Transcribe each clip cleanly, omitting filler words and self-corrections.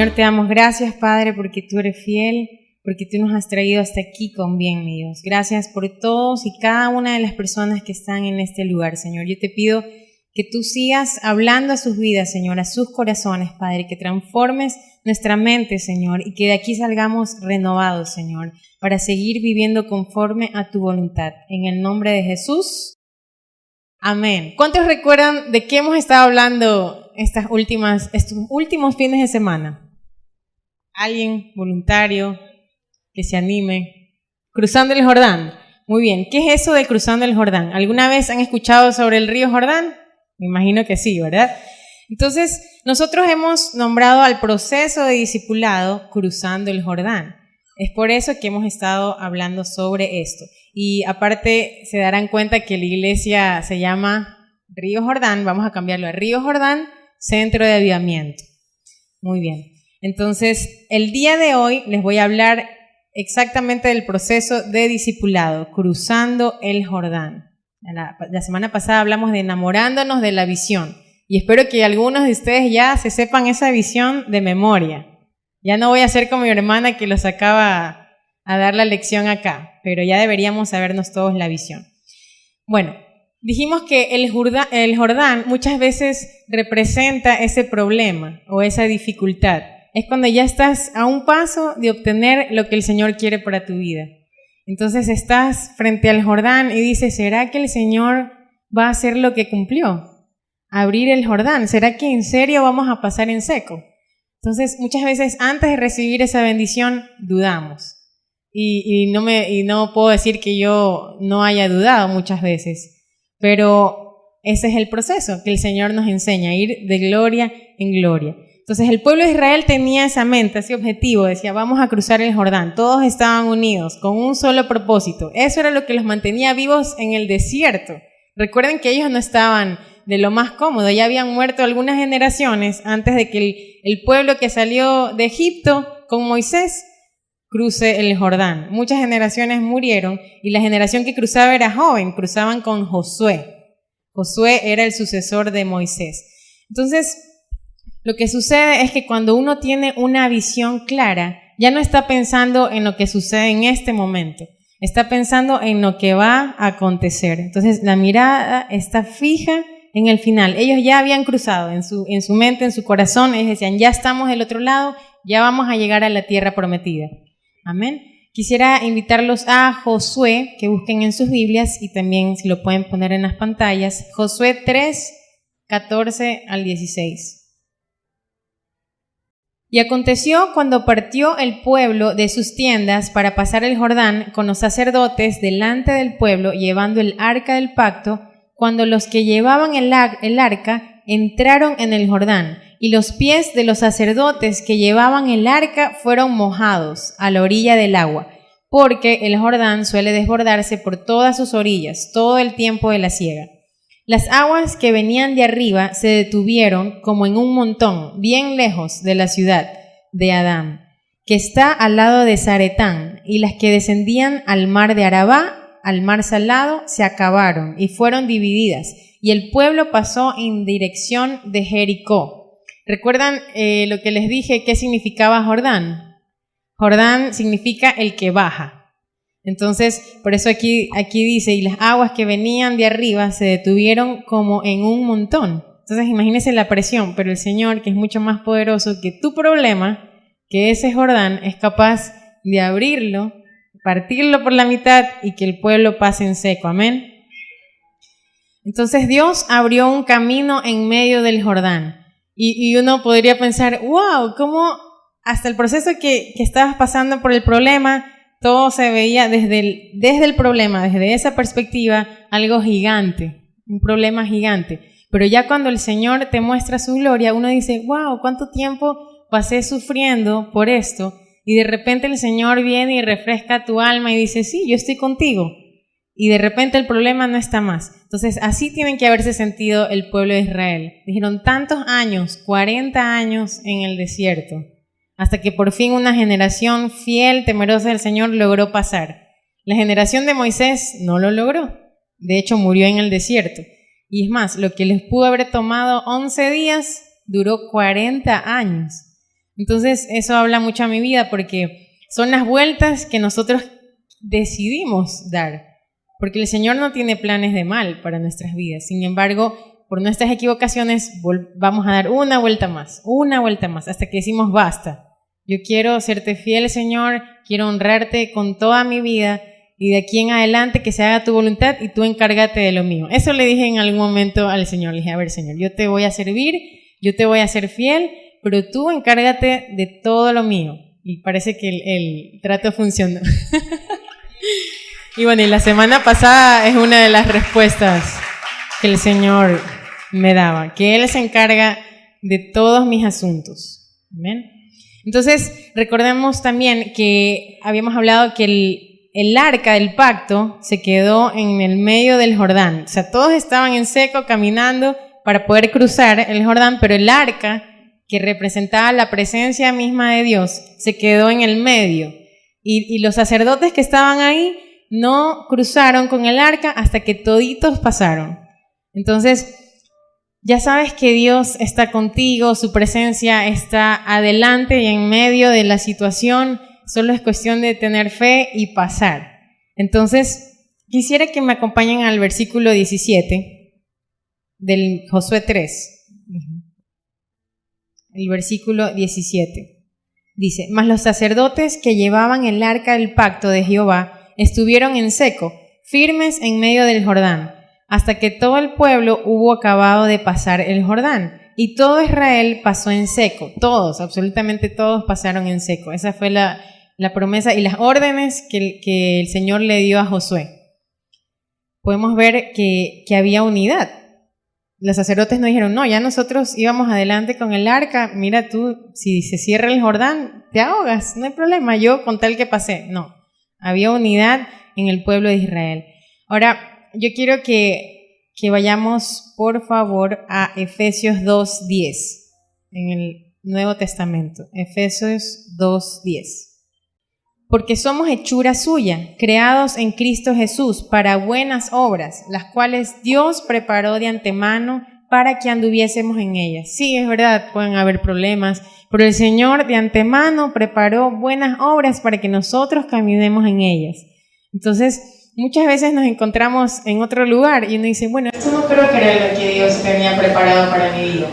Señor, te damos gracias, Padre, porque tú eres fiel, porque tú nos has traído hasta aquí con bien, mi Dios. Gracias por todos y cada una de las personas que están en este lugar, Señor. Yo te pido que tú sigas hablando a sus vidas, Señor, a sus corazones, Padre, que transformes nuestra mente, Señor, y que de aquí salgamos renovados, Señor, para seguir viviendo conforme a tu voluntad. En el nombre de Jesús. Amén. ¿Cuántos recuerdan de qué hemos estado hablando estos últimos fines de semana? ¿Alguien voluntario que se anime? Cruzando el Jordán. Muy bien. ¿Qué es eso de cruzando el Jordán? ¿Alguna vez han escuchado sobre el río Jordán? Me imagino que sí, ¿verdad? Entonces, nosotros hemos nombrado al proceso de discipulado cruzando el Jordán. Es por eso que hemos estado hablando sobre esto. Y aparte se darán cuenta que la iglesia se llama Río Jordán. Vamos a cambiarlo a Río Jordán, Centro de Avivamiento. Muy bien. Entonces, el día de hoy les voy a hablar exactamente del proceso de discipulado, cruzando el Jordán. La semana pasada hablamos de enamorándonos de la visión. Y espero que algunos de ustedes ya se sepan esa visión de memoria. Ya no voy a ser como mi hermana que los acaba a dar la lección acá, pero ya deberíamos sabernos todos la visión. Bueno, dijimos que el Jordán muchas veces representa ese problema o esa dificultad. Es cuando ya estás a un paso de obtener lo que el Señor quiere para tu vida. Entonces estás frente al Jordán y dices, ¿será que el Señor va a hacer lo que cumplió? Abrir el Jordán. ¿Será que en serio vamos a pasar en seco? Entonces, muchas veces antes de recibir esa bendición, dudamos. Y no puedo decir que yo no haya dudado muchas veces, pero ese es el proceso que el Señor nos enseña, a ir de gloria en gloria. Entonces, el pueblo de Israel tenía esa mente, ese objetivo, decía, vamos a cruzar el Jordán. Todos estaban unidos, con un solo propósito. Eso era lo que los mantenía vivos en el desierto. Recuerden que ellos no estaban de lo más cómodo, ya habían muerto algunas generaciones antes de que el pueblo que salió de Egipto con Moisés cruce el Jordán. Muchas generaciones murieron y la generación que cruzaba era joven, cruzaban con Josué. Josué era el sucesor de Moisés. Entonces, lo que sucede es que cuando uno tiene una visión clara, ya no está pensando en lo que sucede en este momento, está pensando en lo que va a acontecer. Entonces, la mirada está fija en el final. Ellos ya habían cruzado en su mente, en su corazón. Ellos decían, ya estamos del otro lado, ya vamos a llegar a la tierra prometida. Amén. Quisiera invitarlos a Josué, que busquen en sus Biblias y también si lo pueden poner en las pantallas. Josué 3, 14 al 16. Y aconteció cuando partió el pueblo de sus tiendas para pasar el Jordán con los sacerdotes delante del pueblo llevando el arca del pacto, cuando los que llevaban el arca entraron en el Jordán, y los pies de los sacerdotes que llevaban el arca fueron mojados a la orilla del agua, porque el Jordán suele desbordarse por todas sus orillas todo el tiempo de la siega. Las aguas que venían de arriba se detuvieron como en un montón, bien lejos de la ciudad de Adán, que está al lado de Zaretán, y las que descendían al mar de Arabá, al mar salado, se acabaron y fueron divididas, y el pueblo pasó en dirección de Jericó. ¿Recuerdan lo que les dije? ¿Qué significaba Jordán? Jordán significa el que baja. Entonces, por eso aquí dice, y las aguas que venían de arriba se detuvieron como en un montón. Entonces, imagínense la presión, pero el Señor, que es mucho más poderoso que tu problema, que ese Jordán, es capaz de abrirlo, partirlo por la mitad y que el pueblo pase en seco. Amén. Entonces, Dios abrió un camino en medio del Jordán. Y uno podría pensar, wow, ¿cómo hasta el proceso que estabas pasando por el problema, todo se veía desde el problema, desde esa perspectiva, algo gigante, un problema gigante. Pero ya cuando el Señor te muestra su gloria, uno dice, wow, ¿cuánto tiempo pasé sufriendo por esto? Y de repente el Señor viene y refresca tu alma y dice, sí, yo estoy contigo. Y de repente el problema no está más. Entonces, así tienen que haberse sentido el pueblo de Israel. Dijeron tantos años, 40 años en el desierto, hasta que por fin una generación fiel, temerosa del Señor logró pasar. La generación de Moisés no lo logró. De hecho, murió en el desierto. Y es más, lo que les pudo haber tomado 11 días, duró 40 años. Entonces eso habla mucho a mi vida porque son las vueltas que nosotros decidimos dar, porque el Señor no tiene planes de mal para nuestras vidas. Sin embargo, por nuestras equivocaciones vamos a dar una vuelta más, hasta que decimos basta. Yo quiero serte fiel, Señor, quiero honrarte con toda mi vida y de aquí en adelante que se haga tu voluntad y tú encárgate de lo mío. Eso le dije en algún momento al Señor. Le dije, a ver, Señor, yo te voy a servir, yo te voy a ser fiel, pero tú encárgate de todo lo mío. Y parece que el trato funcionó. Y bueno, y la semana pasada es una de las respuestas que el Señor me daba, que Él se encarga de todos mis asuntos. ¿Amén? Entonces, recordemos también que habíamos hablado que el arca del pacto se quedó en el medio del Jordán. O sea, todos estaban en seco caminando para poder cruzar el Jordán, pero el arca, que representaba la presencia misma de Dios, se quedó en el medio. Y los sacerdotes que estaban ahí no cruzaron con el arca hasta que toditos pasaron. Entonces, ya sabes que Dios está contigo, su presencia está adelante y en medio de la situación, solo es cuestión de tener fe y pasar. Entonces, quisiera que me acompañen al versículo 17 del Josué 3. El versículo 17 dice: Mas los sacerdotes que llevaban el arca del pacto de Jehová estuvieron en seco, firmes en medio del Jordán, hasta que todo el pueblo hubo acabado de pasar el Jordán. Y todo Israel pasó en seco, todos, absolutamente todos pasaron en seco. Esa fue la promesa y las órdenes que el Señor le dio a Josué. Podemos ver que había unidad. Los sacerdotes no dijeron, no, ya nosotros íbamos adelante con el arca, mira tú, si se cierra el Jordán, te ahogas, no hay problema, yo con tal que pasé. No, había unidad en el pueblo de Israel. Ahora, yo quiero que vayamos, por favor, a Efesios 2:10, en el Nuevo Testamento. Efesios 2:10. Porque somos hechura suya, creados en Cristo Jesús para buenas obras, las cuales Dios preparó de antemano para que anduviésemos en ellas. Sí, es verdad, pueden haber problemas, pero el Señor de antemano preparó buenas obras para que nosotros caminemos en ellas. Entonces, muchas veces nos encontramos en otro lugar y uno dice, bueno, esto no creo que era lo que Dios tenía preparado para mi vida.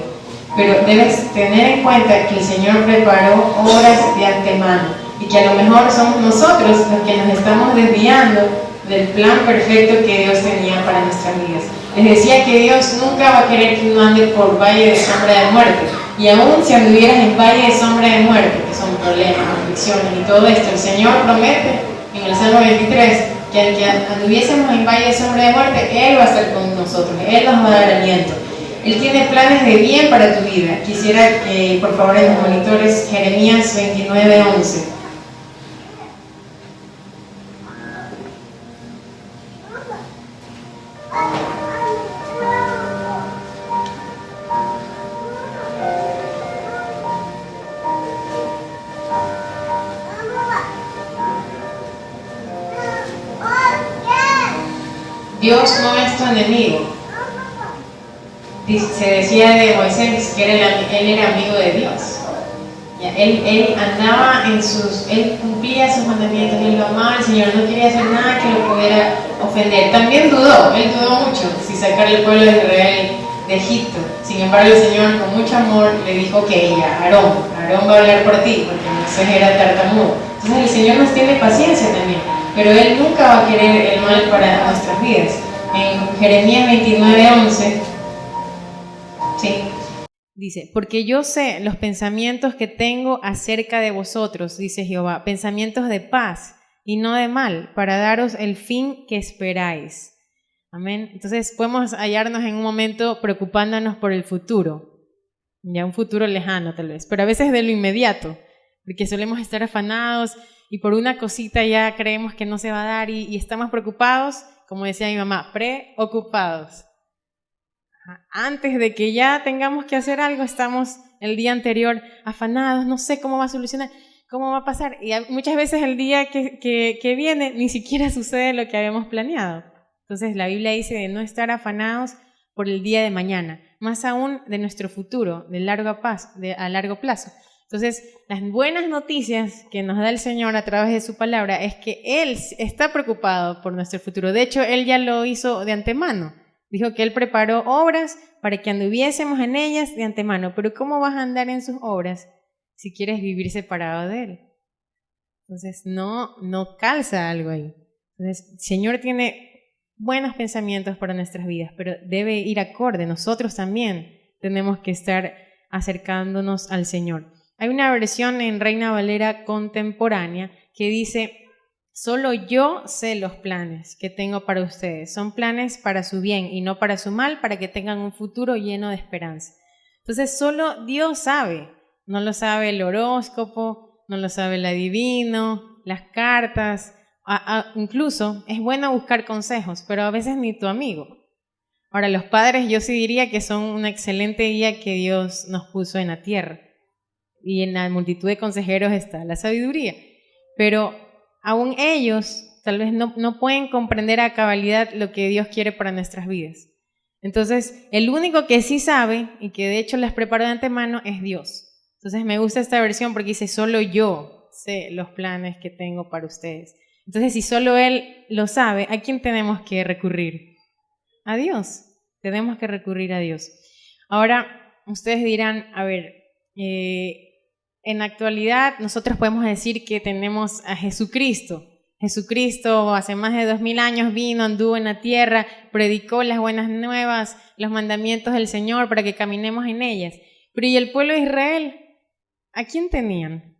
Pero debes tener en cuenta que el Señor preparó obras de antemano. Y que a lo mejor somos nosotros los que nos estamos desviando del plan perfecto que Dios tenía para nuestras vidas. Les decía que Dios nunca va a querer que uno ande por valle de sombra de muerte. Y aún si anduvieras en valle de sombra de muerte, que son problemas, aflicciones y todo esto, el Señor promete en el Salmo 23 que aunque anduviésemos en valle de sombra de muerte, Él va a estar con nosotros, Él nos va a dar aliento. Él tiene planes de bien para tu vida. Quisiera que, por favor, en los monitores, Jeremías 29:11. Dios no es tu enemigo. Se decía de Moisés que él era amigo de Dios. Él andaba él cumplía sus mandamientos, él lo amaba al Señor, no quería hacer nada que lo pudiera ofender. También él dudó mucho si sacar al pueblo de Israel de Egipto. Sin embargo, el Señor con mucho amor le dijo que Aarón va a hablar por ti, porque Moisés era tartamudo. Entonces el Señor nos tiene paciencia también, pero Él nunca va a querer el mal para nuestras vidas. En Jeremías 29:11, sí, dice, porque yo sé los pensamientos que tengo acerca de vosotros, dice Jehová, pensamientos de paz y no de mal, para daros el fin que esperáis. Amén. Entonces podemos hallarnos en un momento preocupándonos por el futuro, ya un futuro lejano tal vez, pero a veces de lo inmediato, porque solemos estar afanados y por una cosita ya creemos que no se va a dar y estamos preocupados, como decía mi mamá, preocupados. Antes de que ya tengamos que hacer algo, estamos el día anterior afanados, no sé cómo va a solucionar, cómo va a pasar. Y muchas veces el día que viene ni siquiera sucede lo que habíamos planeado. Entonces la Biblia dice de no estar afanados por el día de mañana, más aún de nuestro futuro, a largo plazo. Entonces, las buenas noticias que nos da el Señor a través de su palabra es que Él está preocupado por nuestro futuro. De hecho, Él ya lo hizo de antemano. Dijo que Él preparó obras para que anduviésemos en ellas de antemano. Pero ¿cómo vas a andar en sus obras si quieres vivir separado de Él? Entonces, no calza algo ahí. Entonces, el Señor tiene buenos pensamientos para nuestras vidas, pero debe ir acorde. Nosotros también tenemos que estar acercándonos al Señor. Hay una versión en Reina Valera contemporánea que dice: solo yo sé los planes que tengo para ustedes. Son planes para su bien y no para su mal, para que tengan un futuro lleno de esperanza. Entonces, solo Dios sabe. No lo sabe el horóscopo, no lo sabe el adivino, las cartas. Incluso es bueno buscar consejos, pero a veces ni tu amigo. Ahora, los padres yo sí diría que son una excelente guía que Dios nos puso en la tierra. Y en la multitud de consejeros está la sabiduría. Pero aún ellos tal vez no pueden comprender a cabalidad lo que Dios quiere para nuestras vidas. Entonces, el único que sí sabe, y que de hecho las preparó de antemano, es Dios. Entonces, me gusta esta versión porque dice: solo yo sé los planes que tengo para ustedes. Entonces, si solo Él lo sabe, ¿a quién tenemos que recurrir? A Dios. Tenemos que recurrir a Dios. Ahora, ustedes dirán, a ver, en la actualidad nosotros podemos decir que tenemos a Jesucristo. Jesucristo hace más de 2000 años vino, anduvo en la tierra, predicó las buenas nuevas, los mandamientos del Señor para que caminemos en ellas. Pero ¿y el pueblo de Israel? ¿A quién tenían?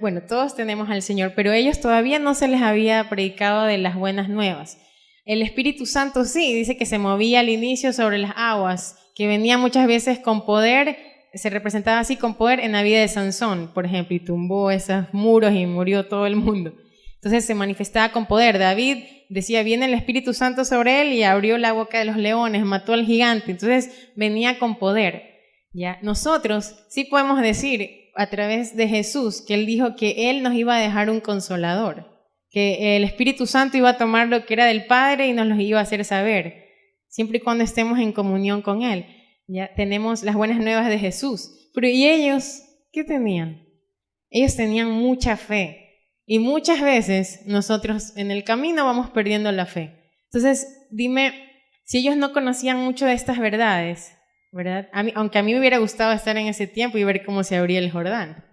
Bueno, todos tenemos al Señor, pero ellos todavía no se les había predicado de las buenas nuevas. El Espíritu Santo sí, dice que se movía al inicio sobre las aguas, que venía muchas veces con poder, se representaba así con poder en la vida de Sansón, por ejemplo, y tumbó esos muros y murió todo el mundo. Entonces se manifestaba con poder. David decía: viene el Espíritu Santo sobre él, y abrió la boca de los leones, mató al gigante. Entonces venía con poder. ¿Ya? Nosotros sí podemos decir a través de Jesús que Él dijo que Él nos iba a dejar un consolador, que el Espíritu Santo iba a tomar lo que era del Padre y nos lo iba a hacer saber, siempre y cuando estemos en comunión con Él. Ya tenemos las buenas nuevas de Jesús. Pero ¿y ellos qué tenían? Ellos tenían mucha fe. Y muchas veces nosotros en el camino vamos perdiendo la fe. Entonces, dime, si ellos no conocían mucho de estas verdades, ¿verdad? Aunque a mí me hubiera gustado estar en ese tiempo y ver cómo se abría el Jordán.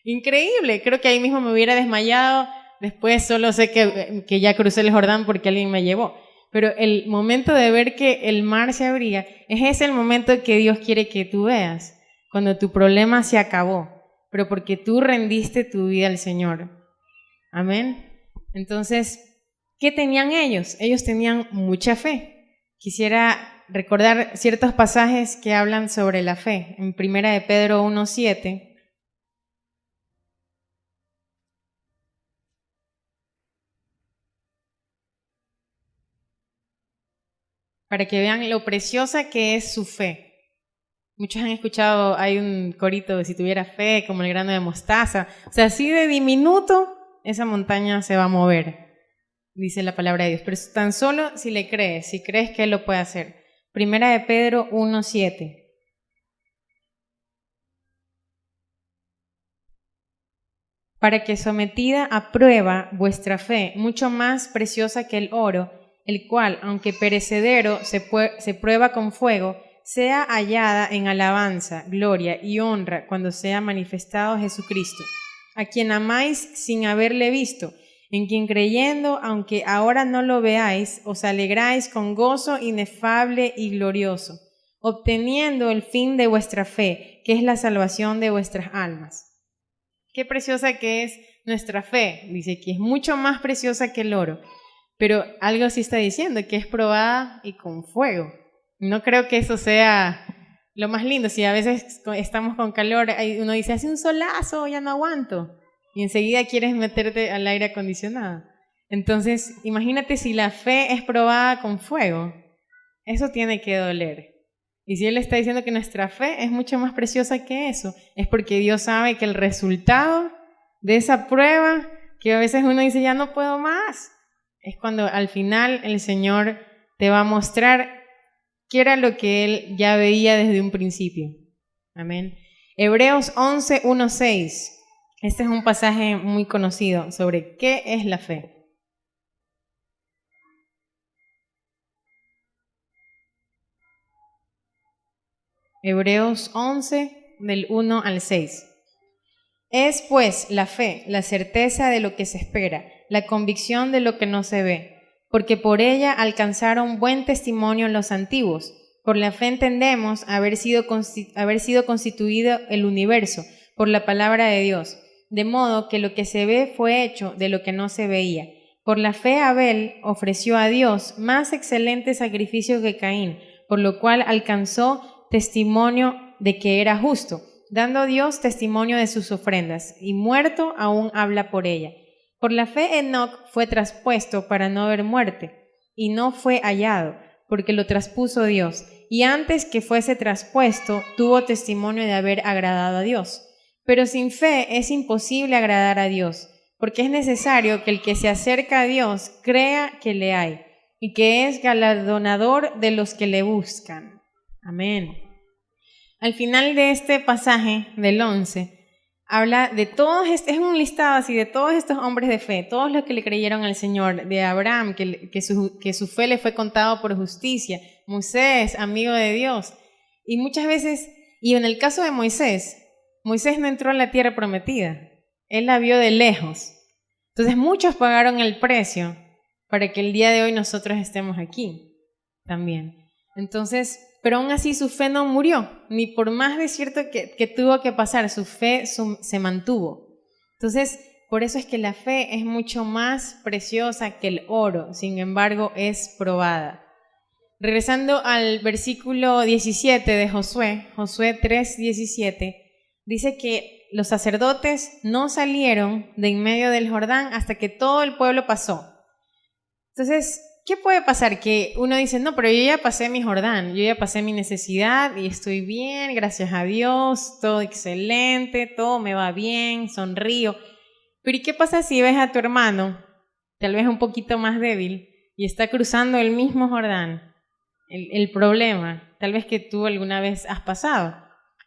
Increíble, creo que ahí mismo me hubiera desmayado. Después solo sé que ya crucé el Jordán porque alguien me llevó. Pero el momento de ver que el mar se abría, es ese el momento que Dios quiere que tú veas, cuando tu problema se acabó, pero porque tú rendiste tu vida al Señor. Amén. Entonces, ¿qué tenían ellos? Ellos tenían mucha fe. Quisiera recordar ciertos pasajes que hablan sobre la fe. En 1 de Pedro 1:7. Para que vean lo preciosa que es su fe. Muchos han escuchado, hay un corito de: si tuviera fe como el grano de mostaza. O sea, así de diminuto, esa montaña se va a mover, dice la palabra de Dios. Pero tan solo si le crees, si crees que Él lo puede hacer. 1 de Pedro 1:7. Para que sometida a prueba vuestra fe, mucho más preciosa que el oro, el cual, aunque perecedero, se prueba con fuego, sea hallada en alabanza, gloria y honra cuando sea manifestado Jesucristo, a quien amáis sin haberle visto, en quien creyendo, aunque ahora no lo veáis, os alegráis con gozo inefable y glorioso, obteniendo el fin de vuestra fe, que es la salvación de vuestras almas. Qué preciosa que es nuestra fe. Dice que es mucho más preciosa que el oro. Pero algo sí está diciendo, que es probada y con fuego. No creo que eso sea lo más lindo. Si a veces estamos con calor, uno dice: hace un solazo, ya no aguanto. Y enseguida quieres meterte al aire acondicionado. Entonces, imagínate si la fe es probada con fuego. Eso tiene que doler. Y si Él está diciendo que nuestra fe es mucho más preciosa que eso, es porque Dios sabe que el resultado de esa prueba, que a veces uno dice: ya no puedo más, es cuando al final el Señor te va a mostrar qué era lo que Él ya veía desde un principio. Amén. Hebreos 11:1-6. Este es un pasaje muy conocido sobre qué es la fe. Hebreos 11, del 1 al 6. Es pues la fe, la certeza de lo que se espera, la convicción de lo que no se ve, porque por ella alcanzaron buen testimonio los antiguos. Por la fe entendemos haber sido constituido el universo por la palabra de Dios, de modo que lo que se ve fue hecho de lo que no se veía. Por la fe Abel ofreció a Dios más excelente sacrificio que Caín, por lo cual alcanzó testimonio de que era justo, dando Dios testimonio de sus ofrendas, y muerto aún habla por ella. Por la fe Enoc fue traspuesto para no ver muerte, y no fue hallado, porque lo traspuso Dios, y antes que fuese traspuesto, tuvo testimonio de haber agradado a Dios. Pero sin fe es imposible agradar a Dios, porque es necesario que el que se acerca a Dios crea que le hay, y que es galardonador de los que le buscan. Amén. Al final de este pasaje del 11, habla de todos, es un listado así de todos estos hombres de fe, todos los que le creyeron al Señor, de Abraham, que su fe le fue contado por justicia, Moisés, amigo de Dios. Y muchas veces, y en el caso de Moisés no entró a la tierra prometida, él la vio de lejos. Entonces muchos pagaron el precio para que el día de hoy nosotros estemos aquí también. Entonces, pero aún así su fe no murió, ni por más desierto que tuvo que pasar, su fe se mantuvo. Entonces, por eso es que la fe es mucho más preciosa que el oro, sin embargo, es probada. Regresando al versículo 17 de Josué 3:17, dice que los sacerdotes no salieron de en medio del Jordán hasta que todo el pueblo pasó. Entonces, ¿qué puede pasar? Que uno dice, no, pero yo ya pasé mi Jordán, yo ya pasé mi necesidad y estoy bien, gracias a Dios, todo excelente, todo me va bien, sonrío. Pero ¿y qué pasa si ves a tu hermano, tal vez un poquito más débil, y está cruzando el mismo Jordán? El problema, tal vez que tú alguna vez has pasado.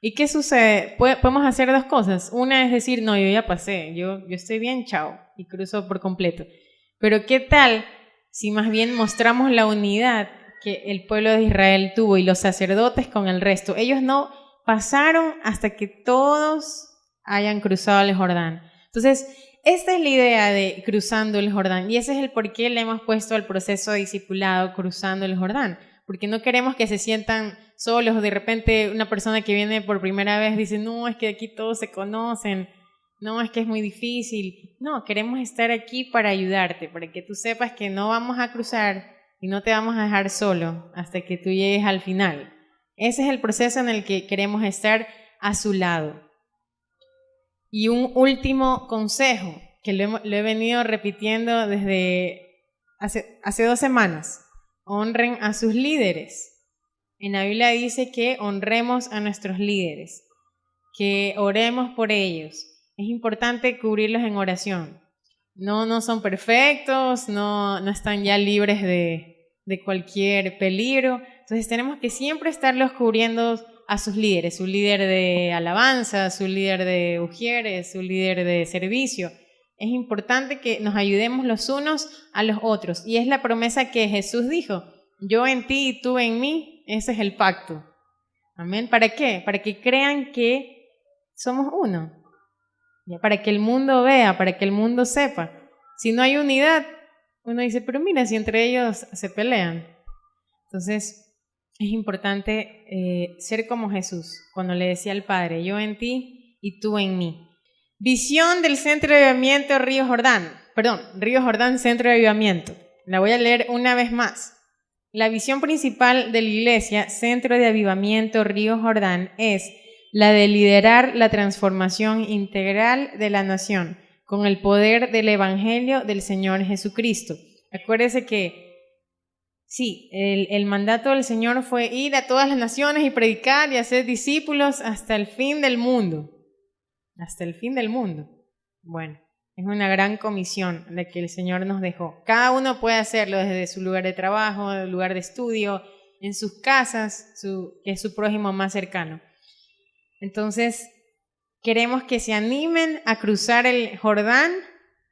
¿Y qué sucede? Podemos hacer dos cosas. Una es decir, no, yo ya pasé, yo estoy bien, chao, y cruzo por completo. Pero ¿qué tal si más bien mostramos la unidad que el pueblo de Israel tuvo y los sacerdotes con el resto? Ellos no pasaron hasta que todos hayan cruzado el Jordán. Entonces, esta es la idea de cruzando el Jordán, y ese es el por qué le hemos puesto al proceso de discipulado cruzando el Jordán, porque no queremos que se sientan solos. De repente una persona que viene por primera vez dice, no, es que aquí todos se conocen, no, es que es muy difícil. No, queremos estar aquí para ayudarte, para que tú sepas que no vamos a cruzar y no te vamos a dejar solo hasta que tú llegues al final. Ese es el proceso en el que queremos estar a su lado. Y un último consejo que lo he venido repitiendo desde hace 2 semanas. Honren a sus líderes. En la Biblia dice que honremos a nuestros líderes, que oremos por ellos. Es importante cubrirlos en oración. No son perfectos, no están ya libres de cualquier peligro. Entonces tenemos que siempre estarlos cubriendo a sus líderes, su líder de alabanza, su líder de ujieres, su líder de servicio. Es importante que nos ayudemos los unos a los otros. Y es la promesa que Jesús dijo, yo en ti y tú en mí, ese es el pacto. Amén. ¿Para qué? Para que crean que somos uno. Para que el mundo vea, para que el mundo sepa. Si no hay unidad, uno dice, pero mira, si entre ellos se pelean. Entonces, es importante ser como Jesús, cuando le decía al Padre, yo en ti y tú en mí. Visión del Centro de Avivamiento Río Jordán. Río Jordán Centro de Avivamiento. La voy a leer una vez más. La visión principal de la Iglesia Centro de Avivamiento Río Jordán es la de liderar la transformación integral de la nación con el poder del Evangelio del Señor Jesucristo. Acuérdese que sí, el mandato del Señor fue ir a todas las naciones y predicar y hacer discípulos hasta el fin del mundo. Hasta el fin del mundo. Bueno, es una gran comisión la que el Señor nos dejó. Cada uno puede hacerlo desde su lugar de trabajo, el lugar de estudio, en sus casas, que es su prójimo más cercano. Entonces, queremos que se animen a cruzar el Jordán.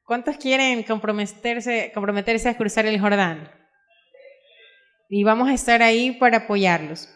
¿Cuántos quieren comprometerse a cruzar el Jordán? Y vamos a estar ahí para apoyarlos.